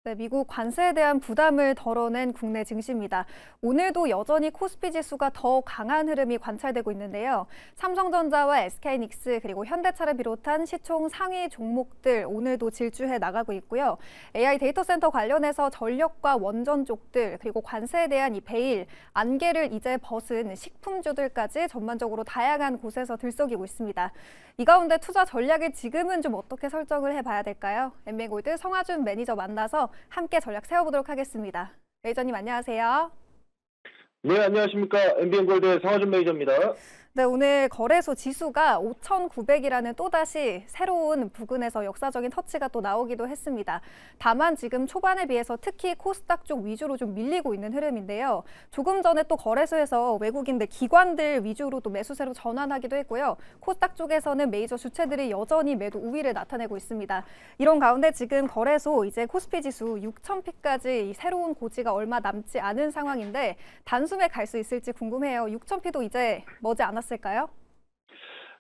네, 미국 관세에 대한 부담을 덜어낸 국내 증시입니다. 오늘도 여전히 코스피 지수가 더 강한 흐름이 관찰되고 있는데요. 삼성전자와 SK하이닉스 그리고 현대차를 비롯한 시총 상위 종목들 오늘도 질주해 나가고 있고요. AI 데이터 센터 관련해서 전력과 원전 쪽들 그리고 관세에 대한 이 베일, 안개를 이제 벗은 식품주들까지 전반적으로 다양한 곳에서 들썩이고 있습니다. 이 가운데 투자 전략을 지금은 좀 어떻게 설정을 해봐야 될까요? 엠비골드 성하준 매니저 만나서 함께 전략 세워보도록 하겠습니다. 매니저님 안녕하세요. 네, 안녕하십니까. MBN골드의 성하준 매니저입니다. 네, 오늘 거래소 지수가 5,900이라는 또다시 새로운 부근에서 역사적인 터치가 또 나오기도 했습니다. 다만 지금 초반에 비해서 특히 코스닥 쪽 위주로 좀 밀리고 있는 흐름인데요. 조금 전에 또 거래소에서 외국인들, 기관들 위주로 또 매수세로 전환하기도 했고요. 코스닥 쪽에서는 메이저 주체들이 여전히 매도 우위를 나타내고 있습니다. 이런 가운데 지금 거래소 이제 코스피 지수 6,000피까지 새로운 고지가 얼마 남지 않은 상황인데 단숨에 갈 수 있을지 궁금해요. 6,000피도 이제 머지 않았을까요?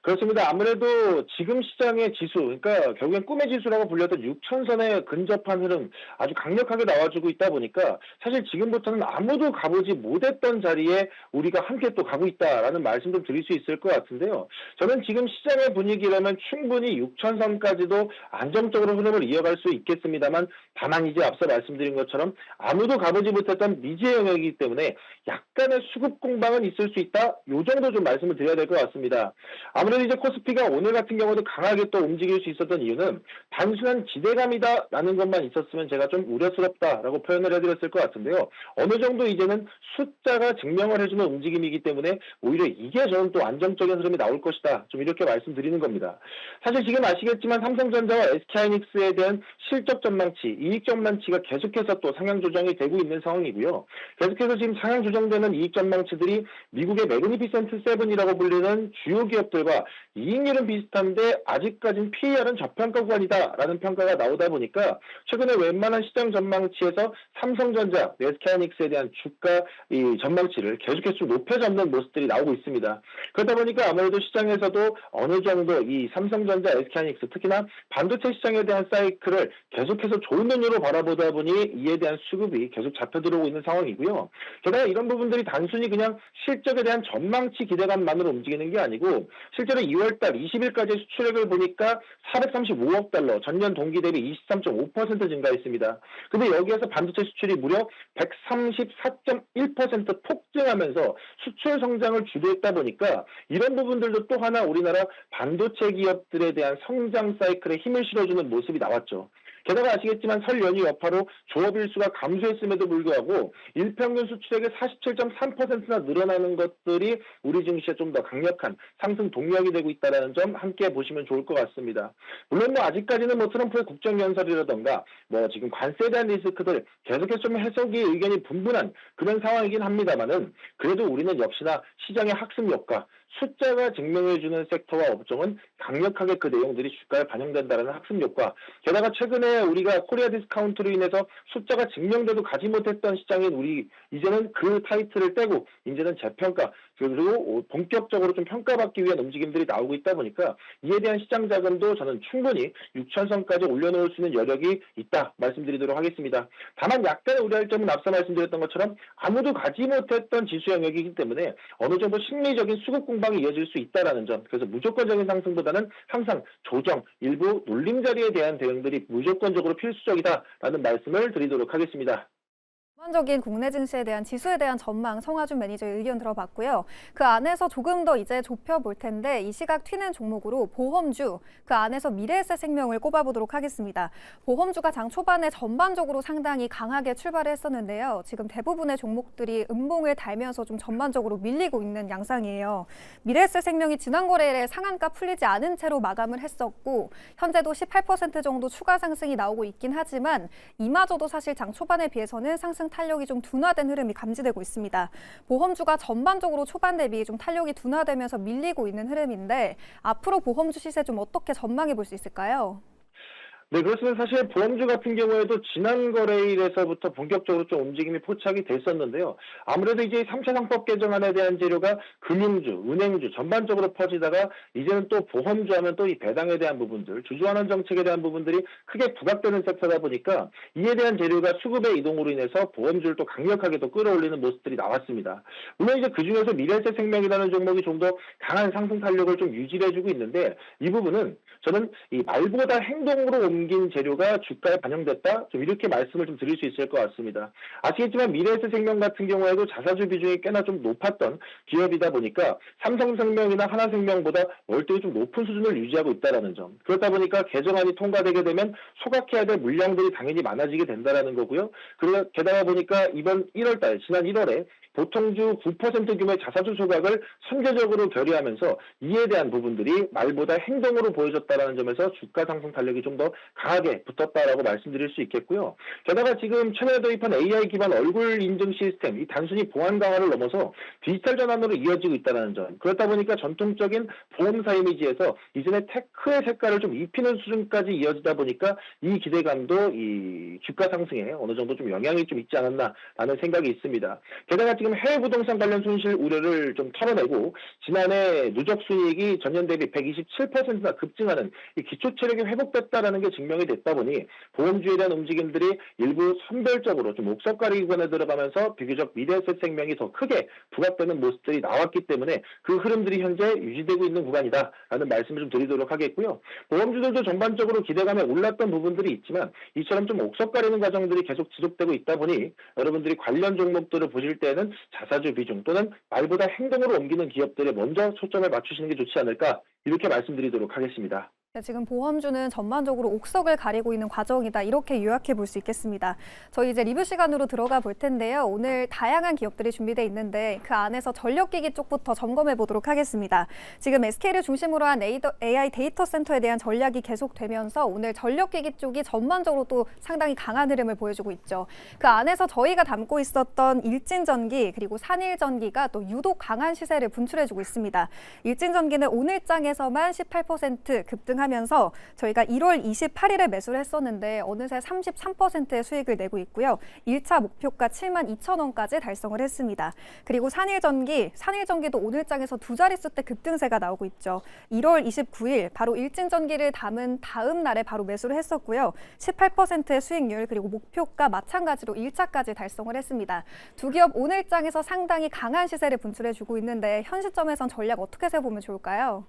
그렇습니다. 아무래도 지금 시장의 지수, 그러니까 결국엔 꿈의 지수라고 불렸던 6천선에 근접한 흐름 아주 강력하게 나와주고 있다 보니까 사실 지금부터는 아무도 가보지 못했던 자리에 우리가 함께 또 가고 있다라는 말씀 좀 드릴 수 있을 것 같은데요. 저는 지금 시장의 분위기라면 충분히 6천선까지도 안정적으로 흐름을 이어갈 수 있겠습니다만 다만 이제 앞서 말씀드린 것처럼 아무도 가보지 못했던 미지의 영역이기 때문에 약간의 수급 공방은 있을 수 있다. 요 정도 좀 말씀을 드려야 될 것 같습니다. 아무래도 이제 코스피가 오늘 같은 경우도 강하게 또 움직일 수 있었던 이유는 단순한 기대감이다라는 것만 있었으면 제가 좀 우려스럽다라고 표현을 해드렸을 것 같은데요. 어느 정도 이제는 숫자가 증명을 해주는 움직임이기 때문에 오히려 이게 저는 또 안정적인 흐름이 나올 것이다. 좀 이렇게 말씀드리는 겁니다. 사실 지금 아시겠지만 삼성전자와 SK하이닉스에 대한 실적 전망치, 이익 전망치가 계속해서 또 상향 조정이 되고 있는 상황이고요. 계속해서 지금 상향 조정되는 이익 전망치들이 미국의 매그니피센트 세븐이라고 불리는 주요 기업들과 이익률은 비슷한데 아직까지는 PER은 저평가 구간이다라는 평가가 나오다 보니까 최근에 웬만한 시장 전망치에서 삼성전자, SK하이닉스에 대한 주가 이 전망치를 계속해서 좀 높여잡는 모습들이 나오고 있습니다. 그러다 보니까 아무래도 시장에서도 어느 정도 이 삼성전자, SK하이닉스 특히나 반도체 시장에 대한 사이클을 계속해서 좋은 눈으로 바라보다 보니 이에 대한 수급이 계속 잡혀 들어오고 있는 상황이고요. 게다가 이런 부분들이 단순히 그냥 실적에 대한 전망치 기대감만으로 움직이는 게 아니고 실제로 2월달 20일까지 수출액을 보니까 435억 달러, 전년 동기 대비 23.5% 증가했습니다. 근데 여기에서 반도체 수출이 무려 134.1% 폭증하면서 수출 성장을 주도했다 보니까 이런 부분들도 또 하나 우리나라 반도체 기업들에 대한 성장 사이클에 힘을 실어주는 모습이 나왔죠. 게다가 아시겠지만 설 연휴 여파로 조업 일수가 감소했음에도 불구하고 일평균 수출액의 47.3%나 늘어나는 것들이 우리 증시에 좀 더 강력한 상승 동력이 되고 있다는 점 함께 보시면 좋을 것 같습니다. 물론 아직까지는 트럼프의 국정연설이라던가 지금 관세에 대한 리스크들 계속해서 좀 해석이 의견이 분분한 그런 상황이긴 합니다만은 그래도 우리는 역시나 시장의 학습 효과, 숫자가 증명해주는 섹터와 업종은 강력하게 그 내용들이 주가에 반영된다는 학습 효과. 게다가 최근에 우리가 코리아 디스카운트로 인해서 숫자가 증명돼도 가지 못했던 시장인 우리 이제는 그 타이틀을 떼고 이제는 재평가 그리고 본격적으로 좀 평가받기 위한 움직임들이 나오고 있다 보니까 이에 대한 시장 자금도 저는 충분히 6천선까지 올려놓을 수 있는 여력이 있다 말씀드리도록 하겠습니다. 다만 약간의 우려할 점은 앞서 말씀드렸던 것처럼 아무도 가지 못했던 지수 영역이기 때문에 어느 정도 심리적인 수급 공방이 이어질 수 있다는 점. 그래서 무조건적인 상승보다는 항상 조정, 일부 눌림 자리에 대한 대응들이 무조건적으로 필수적이다라는 말씀을 드리도록 하겠습니다. 전반적인 국내 증시에 대한 지수에 대한 전망 성하준 매니저의 의견 들어봤고요. 그 안에서 조금 더 이제 좁혀볼 텐데 이 시각 튀는 종목으로 보험주, 그 안에서 미래에셋생명을 꼽아보도록 하겠습니다. 보험주가 장 초반에 전반적으로 상당히 강하게 출발했었는데요. 지금 대부분의 종목들이 음봉을 달면서 좀 전반적으로 밀리고 있는 양상이에요. 미래에셋생명이 지난 거래일에 상한가 풀리지 않은 채로 마감을 했었고 현재도 18% 정도 추가 상승이 나오고 있긴 하지만 이마저도 사실 장 초반에 비해서는 상승 탄력이 좀 둔화된 흐름이 감지되고 있습니다. 보험주가 전반적으로 초반 대비 좀 탄력이 둔화되면서 밀리고 있는 흐름인데 앞으로 보험주 시세 좀 어떻게 전망해 볼 수 있을까요? 네, 그렇습니다. 사실 보험주 같은 경우에도 지난 거래일에서부터 본격적으로 좀 움직임이 포착이 됐었는데요. 아무래도 이제 3차 상법 개정안에 대한 재료가 금융주, 은행주 전반적으로 퍼지다가 이제는 또 보험주 하면 또 이 배당에 대한 부분들, 주주환원 정책에 대한 부분들이 크게 부각되는 섹터다 보니까 이에 대한 재료가 수급의 이동으로 인해서 보험주를 또 강력하게 또 끌어올리는 모습들이 나왔습니다. 물론 이제 그중에서 미래에셋 생명이라는 종목이 좀 더 강한 상승 탄력을 좀 유지해주고 있는데 이 부분은 저는 이 말보다 행동으로 옮긴 재료가 주가에 반영됐다. 좀 이렇게 말씀을 좀 드릴 수 있을 것 같습니다. 아시겠지만 미래에셋 생명 같은 경우에도 자사주 비중이 꽤나 좀 높았던 기업이다 보니까 삼성생명이나 하나생명보다 월등히 좀 높은 수준을 유지하고 있다는 점. 그렇다 보니까 개정안이 통과되게 되면 소각해야 될 물량들이 당연히 많아지게 된다는 거고요. 그리고 게다가 보니까 이번 1월달, 지난 1월에 보통주 9% 규모의 자사주 소각을 선제적으로 결의하면서 이에 대한 부분들이 말보다 행동으로 보여줬다는 점에서 주가 상승 탄력이 좀 더 강하게 붙었다라고 말씀드릴 수 있겠고요. 게다가 지금 최근에 도입한 AI 기반 얼굴 인증 시스템, 이 단순히 보안 강화를 넘어서 디지털 전환으로 이어지고 있다는 점. 그렇다 보니까 전통적인 보험사 이미지에서 이전에 테크의 색깔을 좀 입히는 수준까지 이어지다 보니까 이 기대감도 이 주가 상승에 어느 정도 좀 영향이 좀 있지 않았나라는 생각이 있습니다. 게다가 지금 해외 부동산 관련 손실 우려를 좀 털어내고 지난해 누적 수익이 전년 대비 127%나 급증하는 이 기초 체력이 회복됐다라는 게 증명이 됐다 보니 보험주에 대한 움직임들이 일부 선별적으로 좀 옥석가리 구간에 들어가면서 비교적 미래에셋 생명이 더 크게 부각되는 모습들이 나왔기 때문에 그 흐름들이 현재 유지되고 있는 구간이다라는 말씀을 좀 드리도록 하겠고요. 보험주들도 전반적으로 기대감에 올랐던 부분들이 있지만 이처럼 좀 옥석가리는 과정들이 계속 지속되고 있다 보니 여러분들이 관련 종목들을 보실 때는 자사주 비중 또는 말보다 행동으로 옮기는 기업들에 먼저 초점을 맞추시는 게 좋지 않을까 이렇게 말씀드리도록 하겠습니다. 네, 지금 보험주는 전반적으로 옥석을 가리고 있는 과정이다. 이렇게 요약해 볼 수 있겠습니다. 저희 이제 리뷰 시간으로 들어가 볼 텐데요. 오늘 다양한 기업들이 준비되어 있는데 그 안에서 전력기기 쪽부터 점검해 보도록 하겠습니다. 지금 SK를 중심으로 한 AI 데이터 센터에 대한 전략이 계속되면서 오늘 전력기기 쪽이 전반적으로 또 상당히 강한 흐름을 보여주고 있죠. 그 안에서 저희가 담고 있었던 일진전기 그리고 산일전기가 또 유독 강한 시세를 분출해주고 있습니다. 일진전기는 오늘장에서만 18% 급등하면서 저희가 1월 28일에 매수를 했었는데 어느새 33%의 수익을 내고 있고요. 1차 목표가 72,000원까지 달성을 했습니다. 그리고 산일전기도 오늘장에서 두 자릿수 대 급등세가 나오고 있죠. 1월 29일 바로 일진전기를 담은 다음 날에 바로 매수를 했었고요. 18%의 수익률 그리고 목표가 마찬가지로 1차까지 달성을 했습니다. 두 기업 오늘장에서 상당히 강한 시세를 분출해주고 있는데 현 시점에선 전략 어떻게 세보면 좋을까요?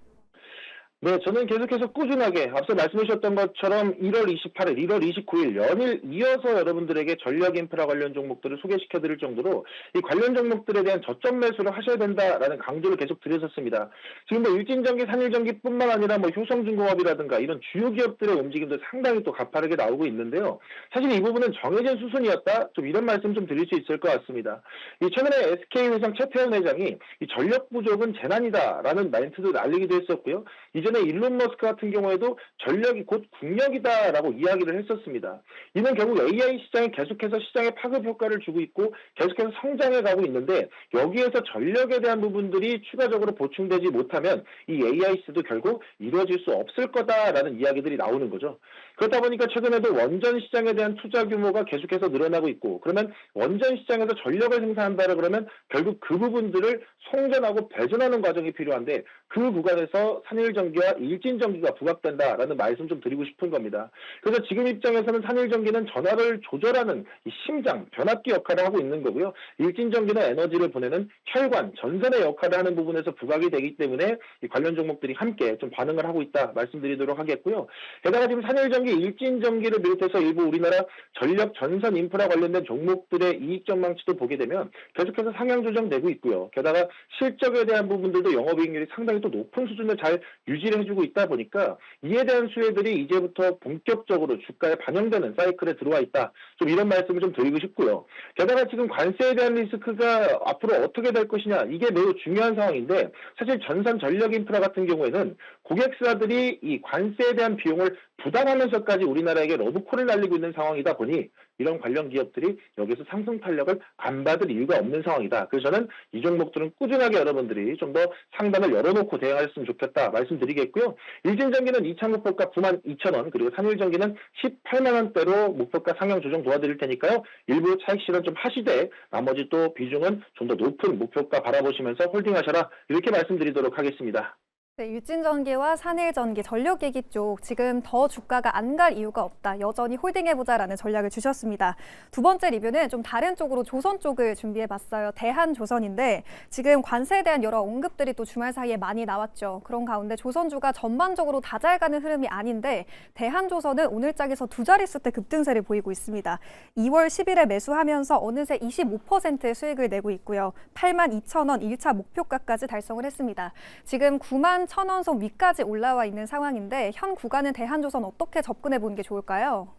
네, 저는 계속해서 꾸준하게 앞서 말씀해 주셨던 것처럼 1월 28일, 1월 29일 연일 이어서 여러분들에게 전력 인프라 관련 종목들을 소개시켜 드릴 정도로 이 관련 종목들에 대한 저점 매수를 하셔야 된다라는 강조를 계속 드렸었습니다. 지금 뭐 일진전기, 산일전기뿐만 아니라 뭐 효성중공업이라든가 이런 주요 기업들의 움직임도 상당히 또 가파르게 나오고 있는데요. 사실 이 부분은 정해진 수순이었다. 좀 이런 말씀 좀 드릴 수 있을 것 같습니다. 이 최근에 SK 회장 최태원 회장이 이 전력 부족은 재난이다라는 멘트도 날리기도 했었고요. 이전에 일론 머스크 같은 경우에도 전력이 곧 국력이다라고 이야기를 했었습니다. 이는 결국 AI 시장이 계속해서 시장에 파급 효과를 주고 있고 계속해서 성장해 가고 있는데 여기에서 전력에 대한 부분들이 추가적으로 보충되지 못하면 이 AI 시대도 결국 이루어질 수 없을 거다라는 이야기들이 나오는 거죠. 그렇다 보니까 최근에도 원전 시장에 대한 투자 규모가 계속해서 늘어나고 있고 그러면 원전 시장에서 전력을 생산한다 그러면 결국 그 부분들을 송전하고 배전하는 과정이 필요한데 그 구간에서 산일전기와 일진전기가 부각된다라는 말씀 좀 드리고 싶은 겁니다. 그래서 지금 입장에서는 산일전기는 전압을 조절하는 이 심장, 변압기 역할을 하고 있는 거고요. 일진전기는 에너지를 보내는 혈관, 전선의 역할을 하는 부분에서 부각이 되기 때문에 이 관련 종목들이 함께 좀 반응을 하고 있다 말씀드리도록 하겠고요. 게다가 지금 산일전기, 일진전기를 비롯해서 일부 우리나라 전력, 전선 인프라 관련된 종목들의 이익 전망치도 보게 되면 계속해서 상향 조정되고 있고요. 게다가 실적에 대한 부분들도 영업이익률이 상당히 또 높은 수준을 잘 유지를 해주고 있다 보니까 이에 대한 수혜들이 이제부터 본격적으로 주가에 반영되는 사이클에 들어와 있다. 좀 이런 말씀을 좀 드리고 싶고요. 게다가 지금 관세에 대한 리스크가 앞으로 어떻게 될 것이냐 이게 매우 중요한 상황인데 사실 전선 전력 인프라 같은 경우에는 고객사들이 이 관세에 대한 비용을 부담하면서까지 우리나라에게 러브콜을 날리고 있는 상황이다 보니 이런 관련 기업들이 여기서 상승 탄력을 안 받을 이유가 없는 상황이다. 그래서 저는 이 종목들은 꾸준하게 여러분들이 좀 더 상단을 열어놓고 대응하셨으면 좋겠다 말씀드리겠고요. 일진전기는 2차 목표가 92,000원, 그리고 산일전기는 18만 원대로 목표가 상향 조정 도와드릴 테니까요. 일부 차익 실현 좀 하시되 나머지 또 비중은 좀 더 높은 목표가 바라보시면서 홀딩하셔라, 이렇게 말씀드리도록 하겠습니다. 네, 일진전기와 산일전기, 전력기기 쪽 지금 더 주가가 안 갈 이유가 없다. 여전히 홀딩해보자라는 전략을 주셨습니다. 두 번째 리뷰는 좀 다른 쪽으로 조선 쪽을 준비해봤어요. 대한조선인데 지금 관세에 대한 여러 언급들이 또 주말 사이에 많이 나왔죠. 그런 가운데 조선주가 전반적으로 다 잘 가는 흐름이 아닌데 대한조선은 오늘 장에서 두 자릿수대 급등세를 보이고 있습니다. 2월 10일에 매수하면서 어느새 25%의 수익을 내고 있고요. 82,000원 1차 목표가까지 달성을 했습니다. 지금 91,000원 선 위까지 올라와 있는 상황인데 현 구간은 대한조선 어떻게 접근해 보는 게 좋을까요?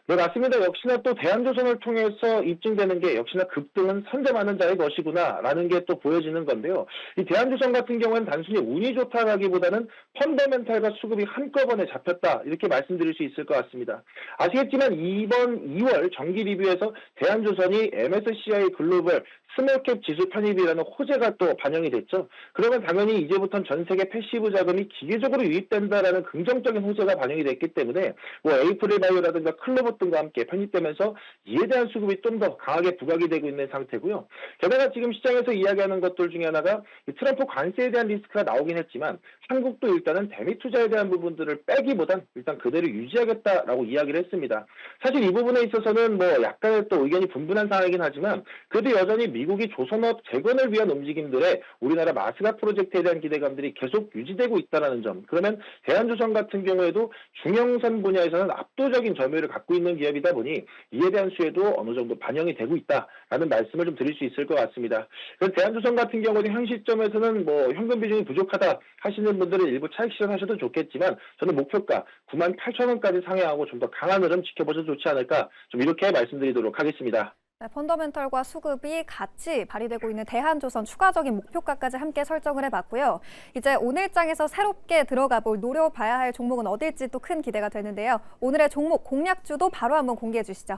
네, 맞습니다. 역시나 또 대한조선을 통해서 입증되는 게 역시나 급등은 선점하는 자의 것이구나라는 게 또 보여지는 건데요. 이 대한조선 같은 경우는 단순히 운이 좋다라기보다는 펀더멘탈과 수급이 한꺼번에 잡혔다, 이렇게 말씀드릴 수 있을 것 같습니다. 아시겠지만 이번 2월 정기 리뷰에서 대한조선이 MSCI 글로벌 스몰캡 지수 편입이라는 호재가 또 반영이 됐죠. 그러면 당연히 이제부터는 전 세계 패시브 자금이 기계적으로 유입된다라는 긍정적인 호재가 반영이 됐기 때문에 뭐 에이프릴 바이오라든가 클로버 등과 함께 편입되면서 이에 대한 수급이 좀 더 강하게 부각이 되고 있는 상태고요. 게다가 지금 시장에서 이야기하는 것들 중에 하나가 이 트럼프 관세에 대한 리스크가 나오긴 했지만 한국도 일단은 대미 투자에 대한 부분들을 빼기보단 일단 그대로 유지하겠다라고 이야기를 했습니다. 사실 이 부분에 있어서는 뭐 약간의 또 의견이 분분한 상황이긴 하지만 그래도 여전히 미국이 조선업 재건을 위한 움직임들에 우리나라 마스가 프로젝트에 대한 기대감들이 계속 유지되고 있다는 점, 그러면 대한조선 같은 경우에도 중형선 분야에서는 압도적인 점유율을 갖고 있는 기업이다 보니 이에 대한 수혜도 어느 정도 반영이 되고 있다라는 말씀을 좀 드릴 수 있을 것 같습니다. 그래서 대한조선 같은 경우는 현 시점에서는 뭐 현금 비중이 부족하다 하시는 분들은 일부 차익 실현하셔도 좋겠지만 저는 목표가 98,000원까지 상향하고 좀 더 강한 흐름 지켜보셔도 좋지 않을까, 좀 이렇게 말씀드리도록 하겠습니다. 네, 펀더멘털과 수급이 같이 발휘되고 있는 대한조선 추가적인 목표가까지 함께 설정을 해봤고요. 이제 오늘 장에서 새롭게 들어가 볼 노려봐야 할 종목은 어딜지 또 큰 기대가 되는데요. 오늘의 종목 공략주도 바로 한번 공개해 주시죠.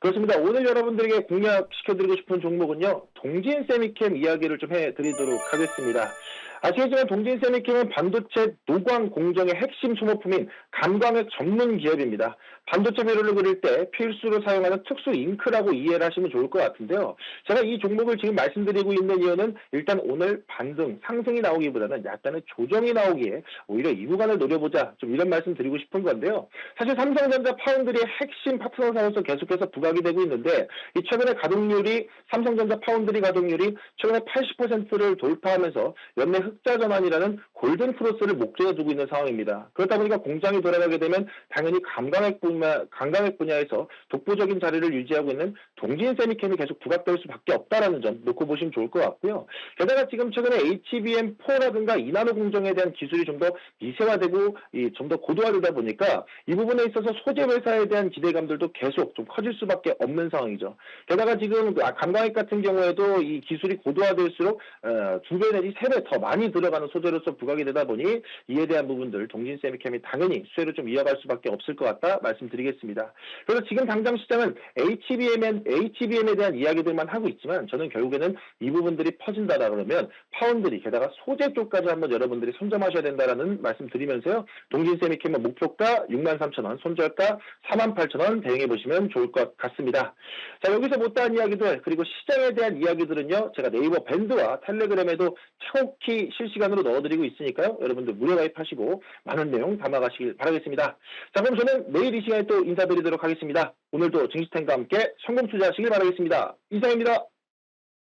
그렇습니다. 오늘 여러분들에게 공략시켜드리고 싶은 종목은요, 동진세미캠 이야기를 좀 해드리도록 하겠습니다. 아시겠지만 동진세미캠은 반도체 노광 공정의 핵심 소모품인 감광핵 전문 기업입니다. 반도체 회로를 그릴 때 필수로 사용하는 특수 잉크라고 이해를 하시면 좋을 것 같은데요. 제가 이 종목을 지금 말씀드리고 있는 이유는 일단 오늘 반등, 상승이 나오기보다는 약간의 조정이 나오기에 오히려 이 구간을 노려보자, 좀 이런 말씀 드리고 싶은 건데요. 사실 삼성전자 파운드리의 핵심 파트너사로서 계속해서 부각이 되고 있는데 이 최근에 가동률이 삼성전자 파운드리 가동률이 최근에 80%를 돌파하면서 연내 흑자 전환이라는 골든 크로스를 목전에 두고 있는 상황입니다. 그렇다 보니까 공장이 돌아가게 되면 당연히 감광핵 분야에서 독보적인 자리를 유지하고 있는 동진세미캠이 계속 부각될 수밖에 없다라는 점 놓고 보시면 좋을 것 같고요. 게다가 지금 최근에 HBM4라든가 이나노 공정에 대한 기술이 좀 더 미세화되고 좀 더 고도화되다 보니까 이 부분에 있어서 소재 회사에 대한 기대감들도 계속 좀 커질 수밖에 없는 상황이죠. 게다가 지금 감광핵 같은 경우에도 이 기술이 고도화될수록 2배 내지 3배 더 많이 들어가는 소재로서 부각이 되다 보니 이에 대한 부분들 동진세미캠이 당연히 수혜를 좀 이어갈 수밖에 없을 것 같다 말씀드리겠습니다. 그래서 지금 당장 시장은 HBM에 대한 이야기들만 하고 있지만 저는 결국에는 이 부분들이 퍼진다라 그러면 파운드리, 게다가 소재 쪽까지 한번 여러분들이 선점하셔야 된다라는 말씀 드리면서요. 동진세미캠의 목표가 63,000원, 손절가 48,000원 대응해 보시면 좋을 것 같습니다. 자, 여기서 못다한 이야기들, 그리고 시장에 대한 이야기들은요, 제가 네이버 밴드와 텔레그램에도 차곡히 실시간으로 넣어드리고 있으니까요. 여러분들 무료 가입하시고 많은 내용 담아가시길 바라겠습니다. 자, 그럼 저는 내일 이 시간에 또 인사드리도록 하겠습니다. 오늘도 증시탱과 함께 성공 투자하시길 바라겠습니다. 이상입니다.